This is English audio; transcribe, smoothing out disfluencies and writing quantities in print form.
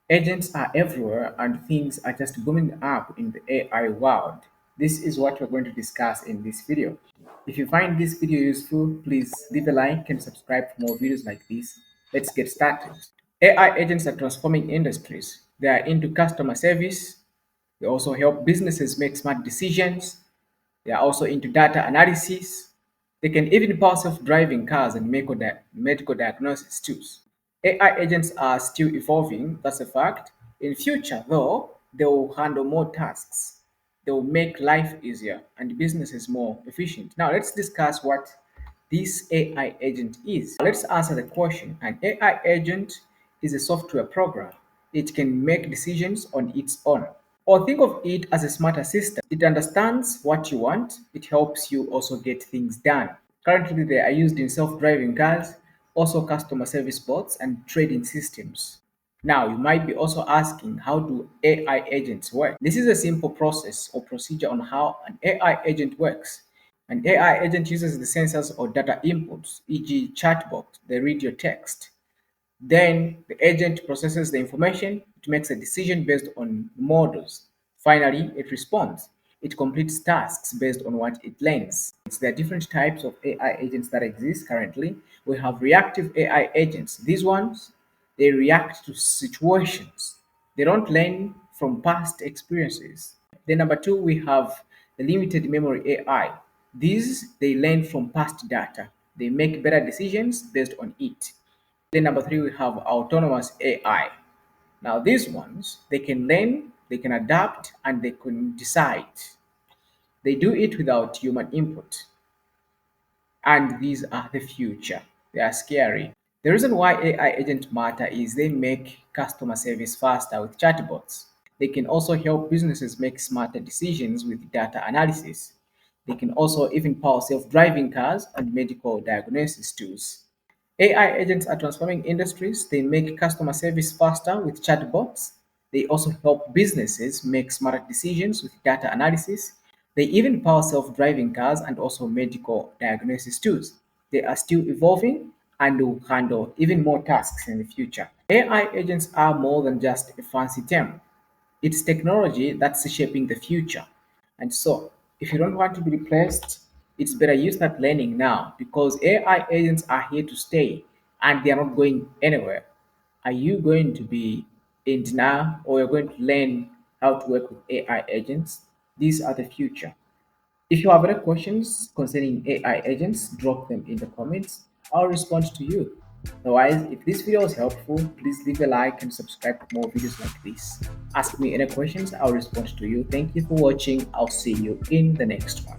Agents are everywhere and things are just booming up in the AI world. This is what we're going to discuss in this video. If you find this video useful, please leave a like and subscribe for more videos like this. Let's get started. AI agents are transforming industries. They are into customer service. They also help businesses make smart decisions. They are also into data analysis. They can even power self-driving cars and medical diagnosis too. AI agents are still evolving, that's a fact. In future, though, they will handle more tasks. They will make life easier and businesses more efficient. Now, let's discuss what this AI agent is. Let's answer the question. An AI agent is a software program. It can make decisions on its own. Or think of it as a smart assistant. It understands what you want. It helps you also get things done. Currently, they are used in self-driving cars, also customer service bots and trading systems. Now, you might be also asking, how do AI agents work? This is a simple process or procedure on how an AI agent works. An AI agent uses the sensors or data inputs, e.g. chatbot, they read your text. Then the agent processes the information, it makes a decision based on models. Finally, it responds. It completes tasks based on what it learns. There are different types of AI agents that exist currently. We have reactive AI agents. These ones, they react to situations. They don't learn from past experiences. Then number two, we have the limited memory AI. These, they learn from past data. They make better decisions based on it. Then number three, we have autonomous AI. Now these ones, they can learn, they can adapt, and they can decide. They do it without human input. And these are the future. They are scary. The reason why AI agents matter is they make customer service faster with chatbots. They can also help businesses make smarter decisions with data analysis. They can also even power self-driving cars and medical diagnosis tools. AI agents are transforming industries. They make customer service faster with chatbots. They also help businesses make smarter decisions with data analysis. They even power self-driving cars and also medical diagnosis tools. They are still evolving and will handle even more tasks in the future. AI agents are more than just a fancy term. It's technology that's shaping the future. And so, if you don't want to be replaced, it's better you start learning now because AI agents are here to stay and they are not going anywhere. Are you going to be in denial or you're going to learn how to work with AI agents? These are the future. If you have other questions concerning AI agents, drop them in the comments. I'll respond to you. Otherwise, if this video was helpful, please leave a like and subscribe for more videos like this. Ask me any questions, I'll respond to you. Thank you for watching. I'll see you in the next one.